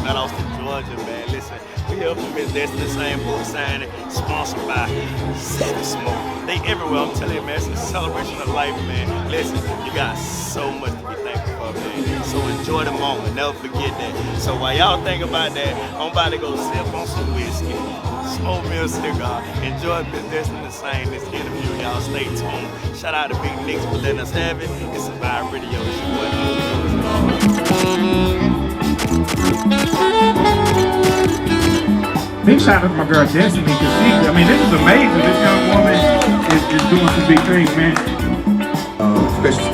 Shout outs to Georgia, man. Listen, we here for Miss Destiny Lasane book signing, sponsored by Savage Smoke. They everywhere. I'm telling you, man, it's a celebration of life, man. Listen, you got so much to be thankful for, man. So enjoy the moment. Never forget that. So while y'all think about that, I'm about to go sip on some whiskey. Smoke me a cigar. Enjoy Miss Destiny Lasane this interview, y'all. Stay tuned. Shout out to Big Nicks for letting us have it. It's a Vibe Radio Show. Big shout out to my girl Destiny, because this is amazing. This young woman is doing some big things, man.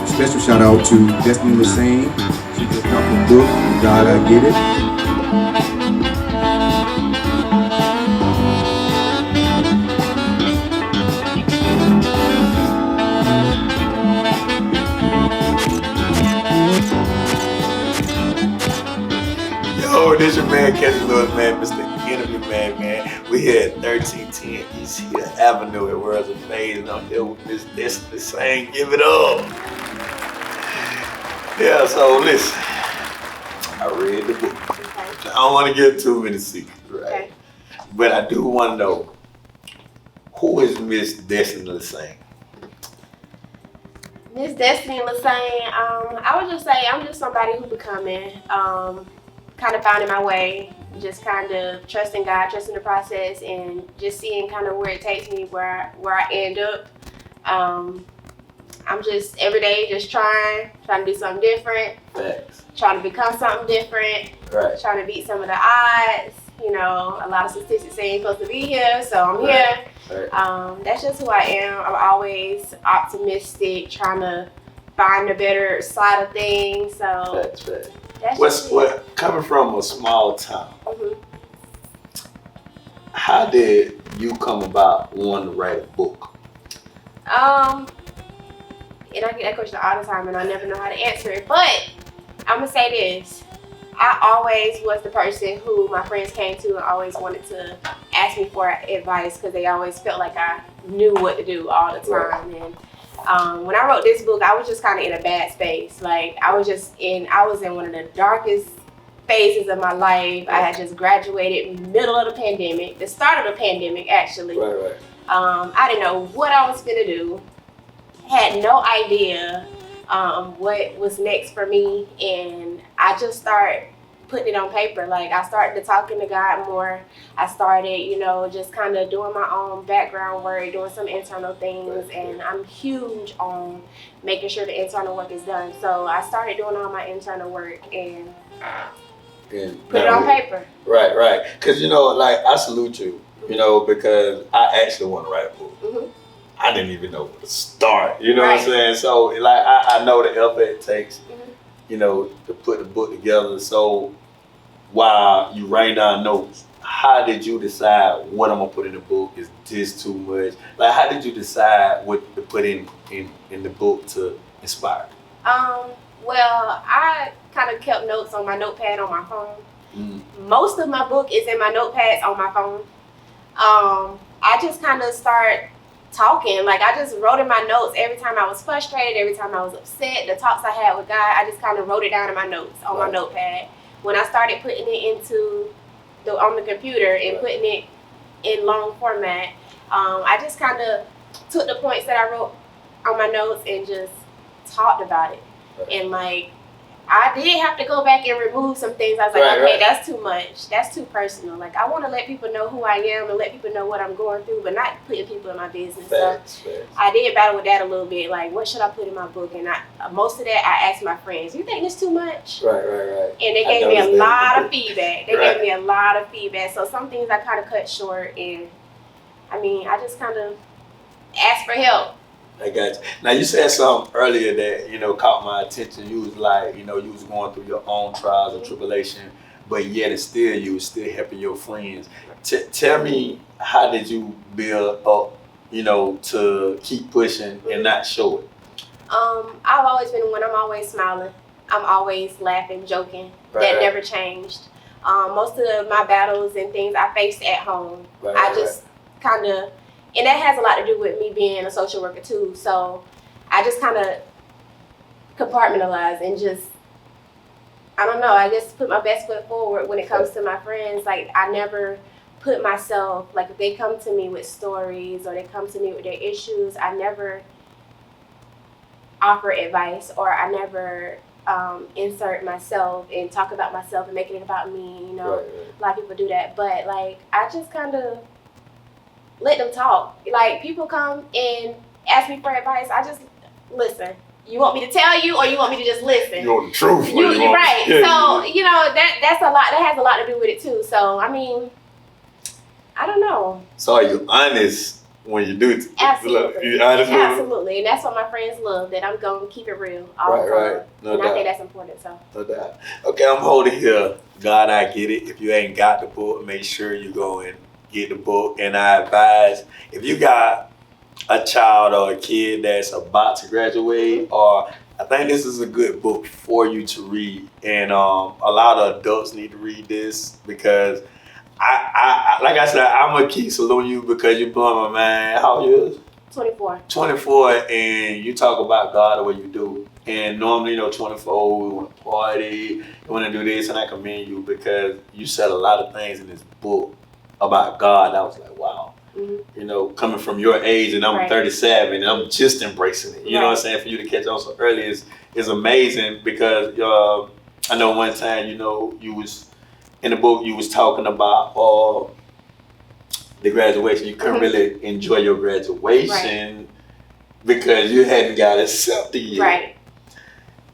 Special shout out to Destiny Lasane. She just dropped a book, God I Get It. Yo, this your man Kedrick Lewis, man, Mr. Interview man. We here at 1310 East Hill Avenue at Worlds of Faith, and I'm here with Miss Destiny Lasane. Give it up. Yeah, so listen, I read the book. I don't want to give too many secrets, right? Okay. But I do want to know, who is Miss Destiny Lasane? Miss Destiny Lasane, I would just say I'm just somebody who becoming, kind of finding my way, just kind of trusting God, trusting the process, and just seeing kind of where it takes me, where I end up. I'm just every day just trying to do something different. Thanks. Trying to become something different. Right. Trying to beat some of the odds. You know, a lot of statistics say I'm supposed to be here, so I'm here. Right. That's just who I am. I'm always optimistic, trying to find the better side of things. So that's right. What coming from a small town? Mm-hmm. How did you come about wanting to write a book? And I get that question all the time, and I never know how to answer it. But I'm gonna say this: I always was the person who my friends came to and always wanted to ask me for advice, because they always felt like I knew what to do all the time. Right. And when I wrote this book, I was just kind of in a bad space. Like I was in one of the darkest phases of my life. I had just graduated middle of the pandemic, the start of the pandemic actually. Right. I didn't know what I was gonna do. Had no idea what was next for me, and I just started putting it on paper. Like I started talking to God more. I started, just kind of doing my own background work, doing some internal things, and I'm huge on making sure the internal work is done. So I started doing all my internal work and put it on paper. Right. Because I salute you, because I actually want to write a book. Mm-hmm. I didn't even know where to start, what I'm saying? So I know the effort it takes, to put the book together. So while you write down notes, how did you decide what I'm gonna put in the book? Is this too much? Like, how did you decide what to put in the book to inspire? Well, I kind of kept notes on my notepad on my phone. Mm. Most of my book is in my notepads on my phone. I just kind of start talking. Like I just wrote in my notes every time I was frustrated, every time I was upset, the talks I had with God, I just kind of wrote it down in my notes on my notepad. When I started putting it on the computer and putting it in long format, I just kind of took the points that I wrote on my notes and just talked about it. And I did have to go back and remove some things. I was like, that's too much. That's too personal. Like, I want to let people know who I am and let people know what I'm going through, but not putting people in my business. Facts. I did battle with that a little bit. Like, what should I put in my book? And most of that, I asked my friends, you think this too much? Right. And they gave me a lot of feedback. Gave me a lot of feedback. So some things I kind of cut short. And, I just kind of asked for help. I got you. Now you said something earlier that, caught my attention. You was like, you was going through your own trials and tribulation, but yet you was still helping your friends. Tell me, how did you build up, to keep pushing and not show it? I've always been one. I'm always smiling. I'm always laughing, joking. That never changed. Most of my battles and things I faced at home. I just kind of. And that has a lot to do with me being a social worker too. So I just kind of compartmentalize and just I don't know, I guess put my best foot forward when it comes to my friends. Like, I never put myself, like, if they come to me with stories or they come to me with their issues, I never offer advice, or I never insert myself and talk about myself and make it about me. You know, a lot of people do that, but like, I just kind of let them talk. Like, people come and ask me for advice, I just listen. You want me to tell you, or you want me to just listen? You want the truth. You're right. Yeah, so you know, that's a lot. That has a lot to do with it too. So I mean, I don't know. So are you honest when you do it? Absolutely. You honest with them? Absolutely, and that's what my friends love. That I'm gonna keep it real all the time. Right. No and doubt. I think that's important. So. No doubt. Okay, I'm holding here. God, I get it. If you ain't got the book, make sure you go and get the book. And I advise, if you got a child or a kid that's about to graduate, or I think this is a good book for you to read. And a lot of adults need to read this, because I like I said, I'm gonna keep saluting you because you're blowing my mind. How old you is? 24. 24, and you talk about God the way you do. And normally, you know, 24, we want to party, we want to do this, and I commend you because you said a lot of things in this book about God. I was like, wow. Mm-hmm. You know, coming from your age, and I'm 37, and I'm just embracing it. You know what I'm saying? For you to catch on so early is amazing, because I know one time, you know, you was in the book, you was talking about the graduation. You couldn't really enjoy your graduation because you hadn't got accepted yet. Right.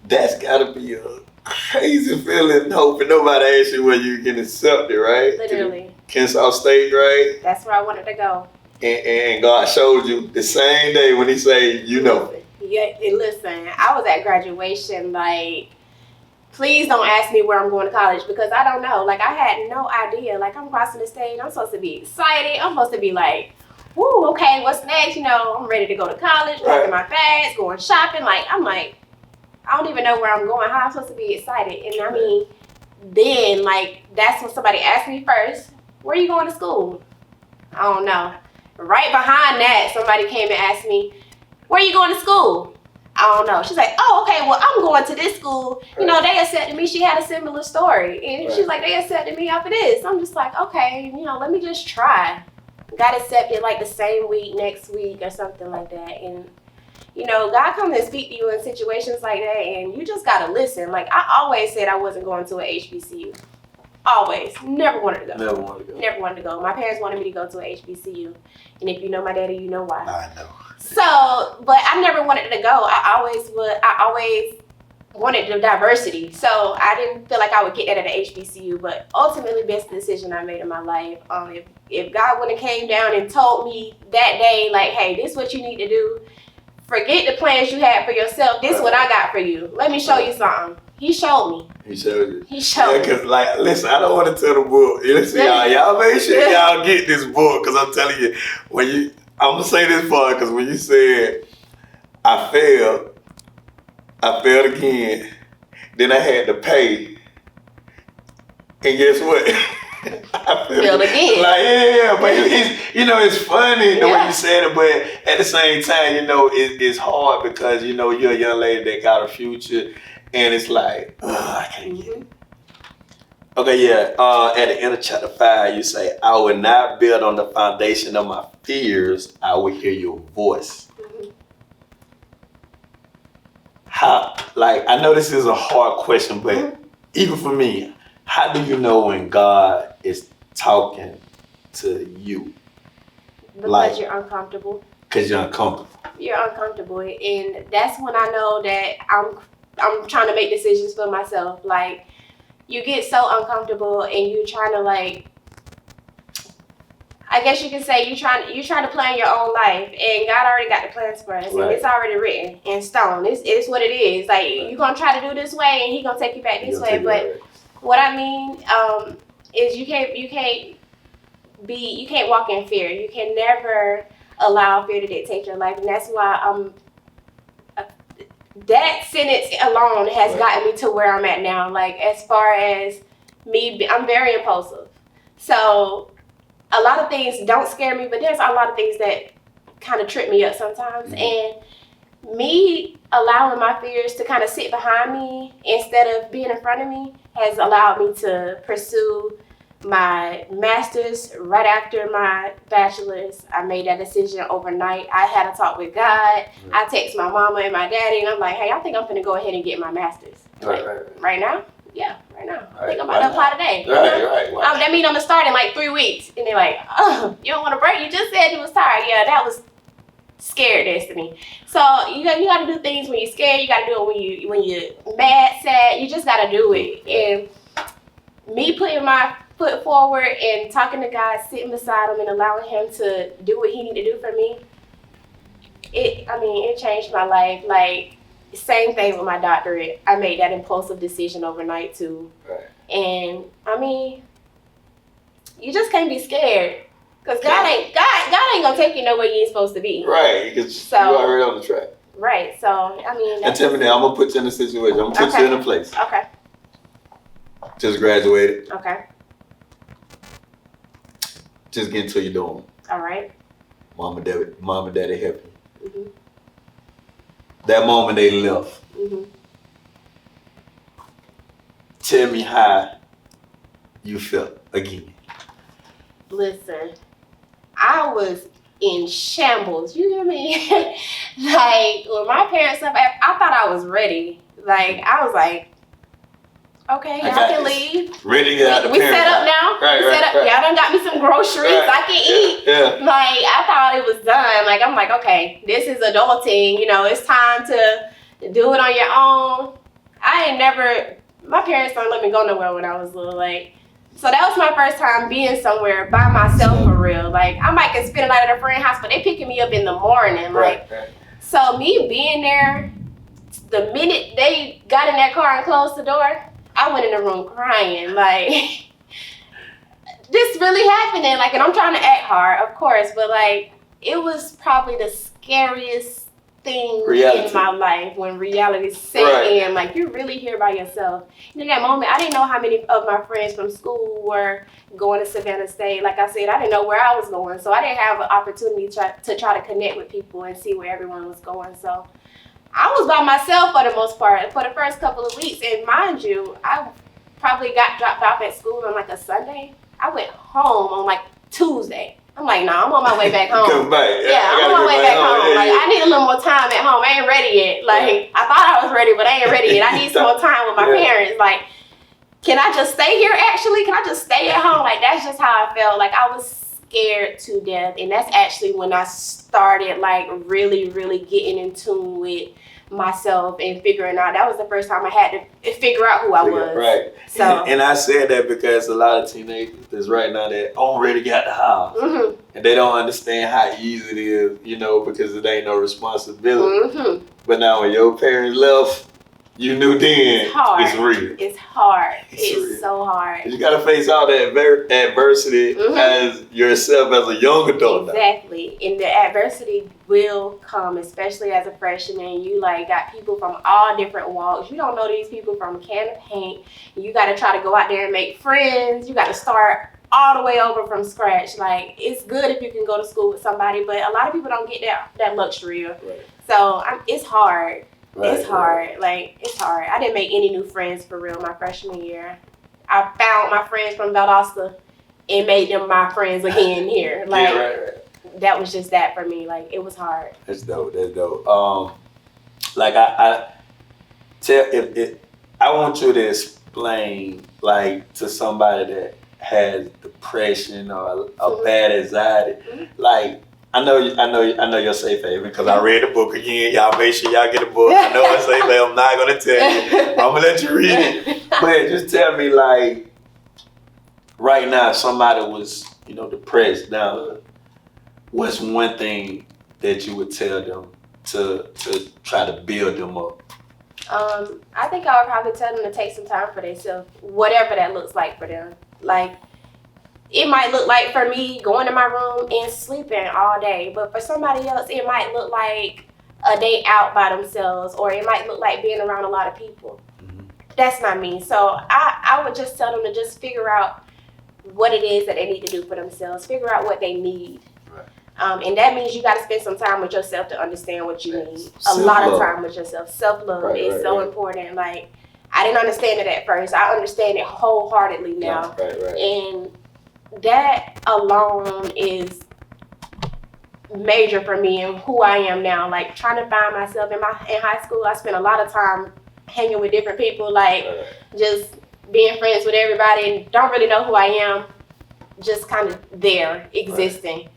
That's gotta be a crazy feeling, hoping nobody asks you where you get accepted, right? Literally. Kennesaw State, right? That's where I wanted to go. And God showed you the same day when he said, you know. Yeah, and listen, I was at graduation, like, please don't ask me where I'm going to college, because I don't know. Like, I had no idea. Like, I'm crossing the stage, I'm supposed to be excited. I'm supposed to be like, woo, okay, what's next? You know, I'm ready to go to college, packing my bags, going shopping. Like, I'm like, I don't even know where I'm going. How I'm supposed to be excited? And I mean, then, like, that's when somebody asked me first, where are you going to school? I don't know. Right behind that, somebody came and asked me, where are you going to school? I don't know. She's like, oh, okay, well, I'm going to this school. You know, they accepted me. She had a similar story. And she's like, they accepted me after this. I'm just like, okay, you know, let me just try. Got accepted like the same week, next week, or something like that. And, you know, God comes and speak to you in situations like that, and you just got to listen. Like, I always said I wasn't going to a HBCU. Always. Never wanted to go. Never wanted to go. Never wanted to go. My parents wanted me to go to a HBCU. And if you know my daddy, you know why. I know. So, but I never wanted to go. I always wanted the diversity. So I didn't feel like I would get that at an HBCU. But ultimately, best decision I made in my life. If God wouldn't have came down and told me that day, like, hey, this is what you need to do. Forget the plans you had for yourself. This is what I got for you. Let me show you something. He showed me. He showed you. He showed me. Because, like, listen, I don't want to tell the book. Listen, y'all make sure y'all get this book, because I'm telling you, I'm going to say this part, because when you said, I failed again, then I had to pay, and guess what? I failed again. Like, yeah, but it's funny the way you said it, but at the same time, you know, it's hard because, you know, you're a young lady that got a future, and it's like, I can't get it. Okay, yeah. At the end of chapter 5, you say, I will not build on the foundation of my fears. I will hear your voice. How, like, I know this is a hard question, but even for me, how do you know when God is talking to you? Because you're uncomfortable. Because you're uncomfortable. You're uncomfortable, and that's when I know that I'm trying to make decisions for myself. Like, you get so uncomfortable, and you're trying to, like, I guess you can say you're trying to plan your own life, and God already got the plans for us, and it's already written in stone. It's what it is. Like, you're gonna try to do this way, and He gonna take you back this way. But what I mean is you can't walk in fear. You can never allow fear to dictate your life, and that's why that sentence alone has gotten me to where I'm at now. Like, as far as me, I'm very impulsive. So a lot of things don't scare me, but there's a lot of things that kind of trip me up sometimes. And Me allowing my fears to kind of sit behind me instead of being in front of me has allowed me to pursue my master's right after my bachelor's. I made that decision overnight. I had a talk with God. I text my mama and my daddy, and I'm like, hey, I think I'm gonna go ahead and get my master's. Right now? Yeah, right now. I think I'm about to apply today. Right. Wow. That means I'm gonna start in like 3 weeks. And they're like, oh, you don't want to break? You just said you was tired. Yeah, that was scared, Destiny. So you got to do things when you're scared. You got to do it when you're mad, sad. You just got to do it. And me putting my foot forward and talking to God, sitting beside him and allowing him to do what he needed to do for me, it changed my life. Like, same thing with my doctorate. I made that impulsive decision overnight too. Right. And you just can't be scared. Because God ain't gonna take you nowhere you ain't supposed to be. Right, because you're already on the track. Right, so And tell me now, I'm gonna put you in a situation. I'm gonna put you in a place. Okay. Just graduated. Okay. Just get into your dorm. All right. Mom and daddy help you. Mm-hmm. That moment they left. Mm-hmm. Tell me how you felt again. Listen, I was in shambles. You hear me? Like, when my parents left, I thought I was ready. Like, I was like, okay, y'all can leave. Ready to get out the We set up now. Right. Y'all done got me some groceries. I can eat. Yeah. Like, I thought it was done. Like, I'm like, okay, this is adulting. You know, it's time to do it on your own. My parents don't let me go nowhere when I was little. Like, so that was my first time being somewhere by myself for real. Like, I might can spend a night at a friend's house, but they picking me up in the morning. Like, so me being there, the minute they got in that car and closed the door, I went in the room crying. Like, this really happening. Like, and I'm trying to act hard, of course, but like, it was probably the scariest thing in my life when reality set in. Like, you're really here by yourself. And in that moment, I didn't know how many of my friends from school were going to Savannah State. Like I said, I didn't know where I was going, so I didn't have an opportunity to try to connect with people and see where everyone was going. So I was by myself for the most part for the first couple of weeks. And mind you, I probably got dropped off at school on like a Sunday. I went home on like Tuesday. I'm like, nah, I'm on my way back home. Come back. I'm on my way back home. Like, I need a little more time at home. I ain't ready yet. Like, I thought I was ready, but I ain't ready yet. I need some more time with my parents. Like, can I just stay here actually? Can I just stay at home? Like, that's just how I felt. Like, I was scared to death. And that's actually when I started, like, really, really getting in tune with myself and figuring out. That was the first time I had to figure out who I was. Right. So, and I said that because a lot of teenagers that's right now that already got the house. Mm-hmm. And they don't understand how easy it is, you know, because it ain't no responsibility. Mm-hmm. But now when your parents left, you knew then it's hard. It's real. It's hard. It's real. so hard. You got to face all that adversity as yourself as a young adult. Exactly. And the adversity will come, especially as a freshman. You like got people from all different walks. You don't know these people from a can of paint. You got to try to go out there and make friends. You got to start all the way over from scratch. Like, it's good if you can go to school with somebody, but a lot of people don't get that luxury. Right. So it's hard. It's hard. Like, it's hard. I didn't make any new friends for real my freshman year. I found my friends from Valdosta and made them my friends again here. Like, that was just that for me. Like, it was hard. That's dope. Like, I want you to explain, like, to somebody that has depression or a bad anxiety, like, I know you're safe haven because I read the book again. Y'all make sure y'all get a book. I know it's safe haven. I'm not gonna tell you. I'm gonna let you read it. But just tell me, like, right now, if somebody was, depressed. Now, what's one thing that you would tell them to try to build them up? I think I would probably tell them to take some time for themselves, whatever that looks like for them. Like, it might look like for me going to my room and sleeping all day, but for somebody else, it might look like a day out by themselves, or it might look like being around a lot of people. That's not me. So I would just tell them to just figure out what it is that they need to do for themselves, figure out what they need. And that means you got to spend some time with yourself to understand what you need. A lot of time with yourself. Self-love is so important. Like, I didn't understand it at first. I understand it wholeheartedly now. And that alone is major for me and who I am now. Like, trying to find myself in high school, I spent a lot of time hanging with different people, like just being friends with everybody and don't really know who I am, just kind of there existing.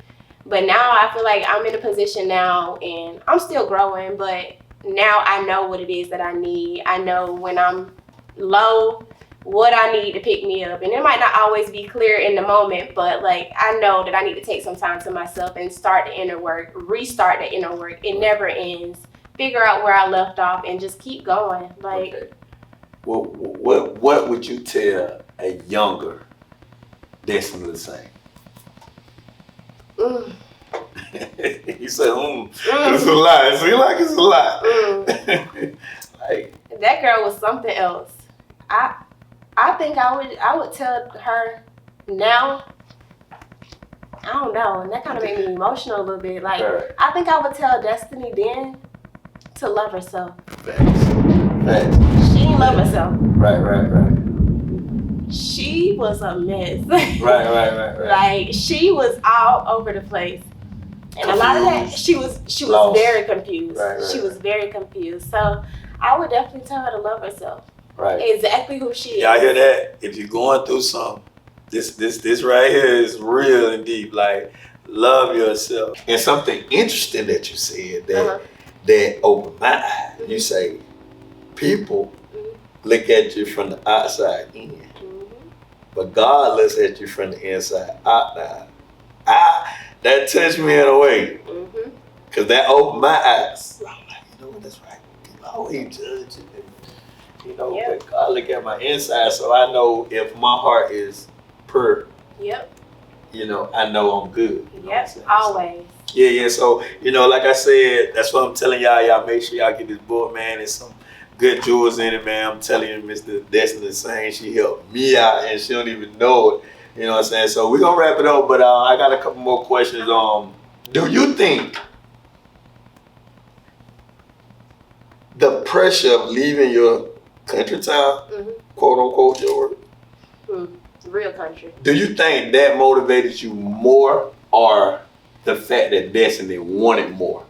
But now I feel like I'm in a position now, and I'm still growing, but now I know what it is that I need. I know when I'm low, what I need to pick me up. And it might not always be clear in the moment, but like, I know that I need to take some time to myself and start the inner work, restart the inner work. It never ends. Figure out where I left off and just keep going. Like, well, what would you tell a younger Destiny Lasane? You said, it's a lot. See, like it's a lot. Like, that girl was something else. I think I would tell her now. I don't know, and that kind of made me emotional a little bit. Like, I think I would tell Destiny then to love herself. Facts. She didn't love herself. Right. She was a mess. Right. Like, she was all over the place. And a lot of that, she was Lost. very confused. She was Right. very confused. So I would definitely tell her to love herself. Right. Exactly who she is. Y'all hear that? If you're going through something, this right here is real and deep. Like, love yourself. And something interesting that you said that opened my eyes. You say people look at you from the outside in, but God looks at you from the inside out. Now, that touched me in a way, because that opened my eyes. I'm like, you know what? That's right. People always judge you. You know, but God look at my inside, so I know if my heart is pure. You know, I know I'm good. You know always. Yeah. So, you know, like I said, that's what I'm telling y'all. Y'all make sure y'all get this book, man. There's some good jewels in it, man. I'm telling you, Mr. Destiny Lasane, she helped me out, and she don't even know it. You know what I'm saying? So we're gonna wrap it up, but I got a couple more questions. Do you think the pressure of leaving your country town, quote unquote, your work, real country, do you think that motivated you more, or the fact that Destiny wanted more?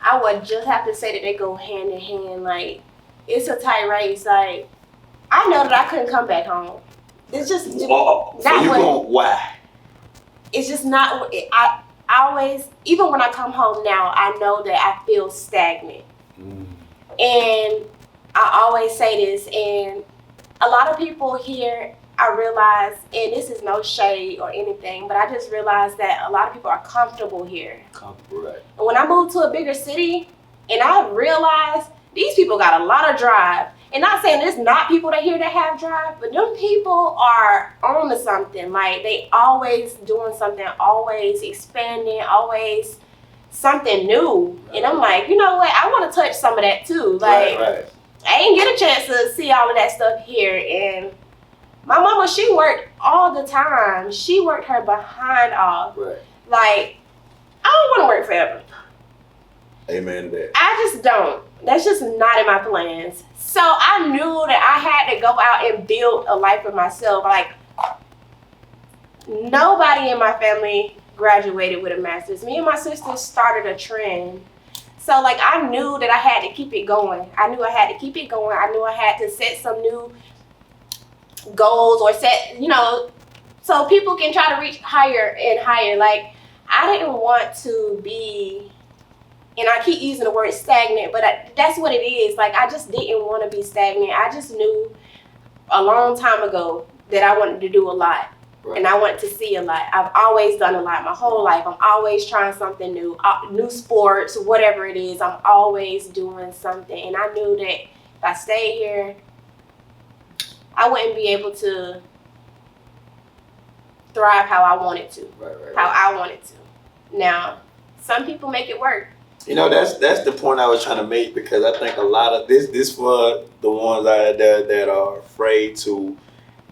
I would just have to say that they go hand in hand. Like, it's a tight race. Like, I know that I couldn't come back home. It's just why? It's just not. I always, even when I come home now, I know that I feel stagnant. And I always say this, and a lot of people here, I realize, and this is no shade or anything, but I just realized that a lot of people are comfortable here. Comfortable, right. And when I moved to a bigger city, and I realized these people got a lot of drive. And not saying there's not people that here that have drive, but them people are on to something. Like, they always doing something, always expanding, always something new. And I'm like, you know what? I want to touch some of that too. Like, I ain't get a chance to see all of that stuff here. And my mama, she worked all the time. She worked her behind off. Like, I don't want to work forever. Amen to that. I just don't. That's just not in my plans. So I knew that I had to go out and build a life for myself. Like, nobody in my family graduated with a master's. Me and my sister started a trend. So, like, I knew that I had to keep it going. I knew I had to keep it going. I knew I had to set some new goals or set, you know, so people can try to reach higher and higher. Like, I didn't want to be, and I keep using the word stagnant, but that's what it is. Like, I just didn't want to be stagnant. I just knew a long time ago that I wanted to do a lot. And I wanted to see a lot. I've always done a lot my whole life. I'm always trying something new, new sports, whatever it is. I'm always doing something. And I knew that if I stayed here, I wouldn't be able to thrive how I wanted to, how I wanted to. Now, some people make it work. You know, that's the point I was trying to make, because I think a lot of this for the ones out there that are afraid to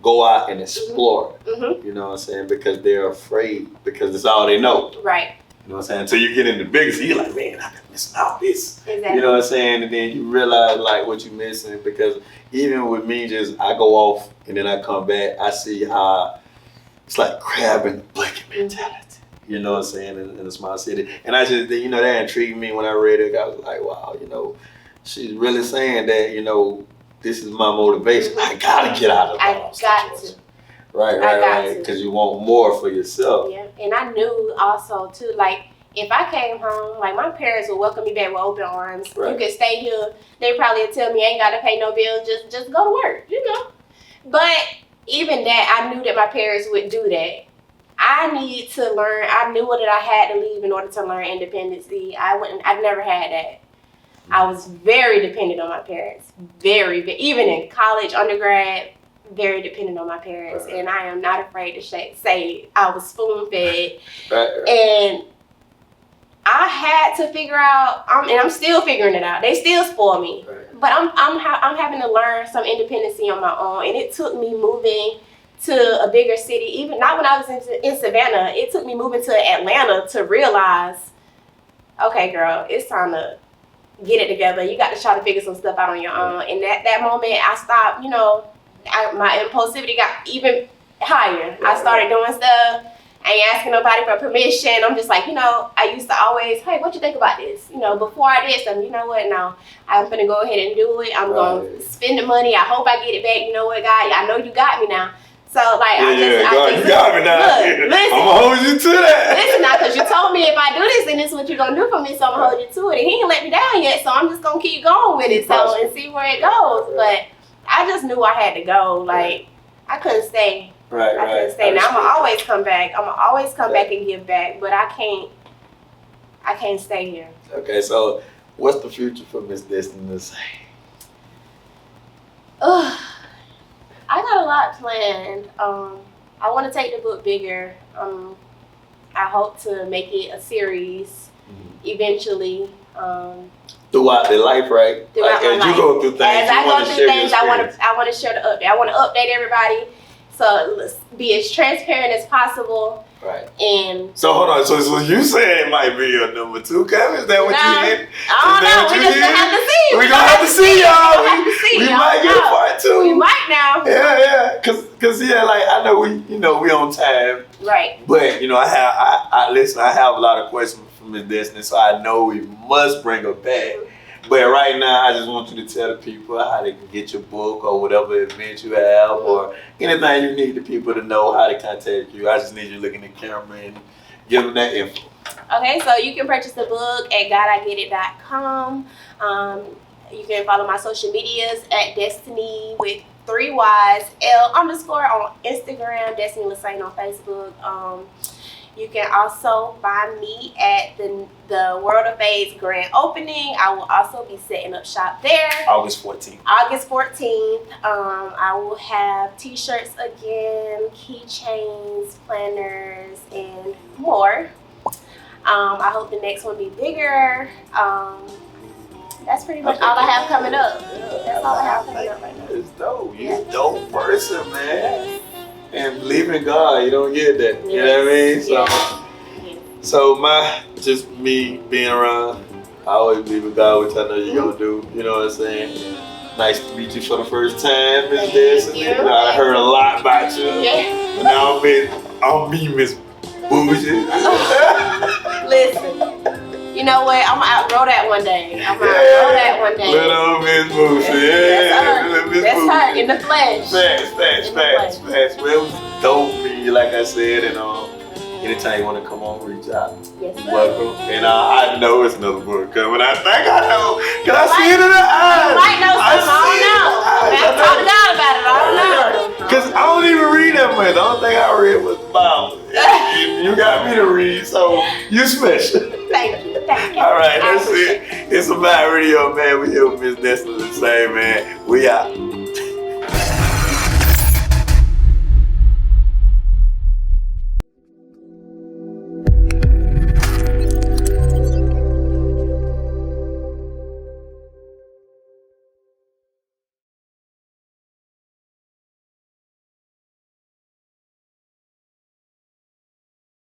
go out and explore. Mm-hmm. You know what I'm saying? Because they're afraid because it's all they know. Right. You know what I'm saying? Until you get into bigger, so you're like, man, I've been missing out this. Exactly. You know what I'm saying? And then you realize like what you're missing because even with me, just I go off and then I come back, I see how it's like crab in the bucket mentality. You know what I'm saying? In a small city. And I just, you know, that intrigued me when I read it. I was like, wow, you know, she's really saying that, you know, this is my motivation. I gotta get out of I got to. Right. Because you want more for yourself. Yeah, and I knew also too, like if I came home, like my parents would welcome me back with open arms. Right. You could stay here. They probably would tell me I ain't got to pay no bills. Just go to work, you know. But even that, I knew that my parents would do that. I needed to learn. I knew that I had to leave in order to learn independence. I never had that. I was very dependent on my parents. Even in college, undergrad, very dependent on my parents. Right. And I am not afraid to say I was spoon fed. Right. And I had to figure out, and I'm still figuring it out. They still spoil me. Right. But I'm having to learn some independency on my own. And it took me moving to a bigger city, even not when I was in Savannah. It took me moving to Atlanta to realize, okay, girl, it's time to get it together. You got to try to figure some stuff out on your own. And that moment, I stopped, you know, my impulsivity got even higher. I started doing stuff. I ain't asking nobody for permission. I'm just like, you know, I used to always, hey, what you think about this? You know, before I did something, you know what? No, I'm gonna go ahead and do it. I'm gonna spend the money. I hope I get it back. You know what, God? I know you got me now. So like, you got me now. Look, listen, I'm gonna hold you to that. Listen now, because you told me if I do this, then this is what you're gonna do for me. So I'm gonna hold you to it. And he ain't let me down yet, so I'm just gonna keep going with it. So and see where it goes. But I just knew I had to go. Like I couldn't stay. I couldn't stay. Now I'm gonna always come back. I'm gonna always come back and give back. But I can't stay here. Okay, so what's the future for Miss Destiny Lasane? I got a lot planned. I want to take the book bigger. I hope to make it a series eventually. Throughout their life, right? Throughout my as you life. go through things, As I go through things, I want to share the update. I want to update everybody. So let's be as transparent as possible. Right. And so hold on. So you saying it might be your number 2, Kevin? Is that what you did? I don't know. We just gonna have to see. We're gonna have to see, y'all. We might get a part 2. We might now. Yeah. Cause like I know we on time. Right. But I listen. I have a lot of questions from Miss Destiny, so I know we must bring her back. But right now, I just want you to tell the people how they can get your book or whatever event you have or anything you need the people to know how to contact you. I just need you to look in the camera and give them that info. Okay, so you can purchase the book at GodIGetIt.com. You can follow my social medias at Destiny with 3 Ys L_ on Instagram, Destiny Lasane on Facebook. You can also find me at the World of Fades grand opening. I will also be setting up shop there. August 14th. I will have t-shirts again, keychains, planners, and more. I hope the next one be bigger. That's pretty much all I have coming up. That's all I have coming up right now. It's dope. You're a dope person, man. And believe in God, you don't get that. You know what I mean? So just me being around, I always believe in God, which I know you're gonna do. You know what I'm saying? Nice to meet you for the first time, Miss Destiny. I heard a lot about you. Yeah. Now I'm me, Miss Bougie. Listen. You know what? I'm gonna outgrow that one day. Little Miss Bougie. That's her in the flesh. Facts. Well, it was dope meeting you, like I said, and anytime you want to come on, reach out. Yes, sir. Welcome. And I know it's another book coming. I think I know. Can I see it in the eyes? You might know something. I don't know. I talk to God about it. I don't know. Because I don't even read that much. The only thing I read was the Bible. You got me to read, so you special. Thank you. All right, that's it. It's about radio, man. We here with Miss Destiny Lasane, man. We out.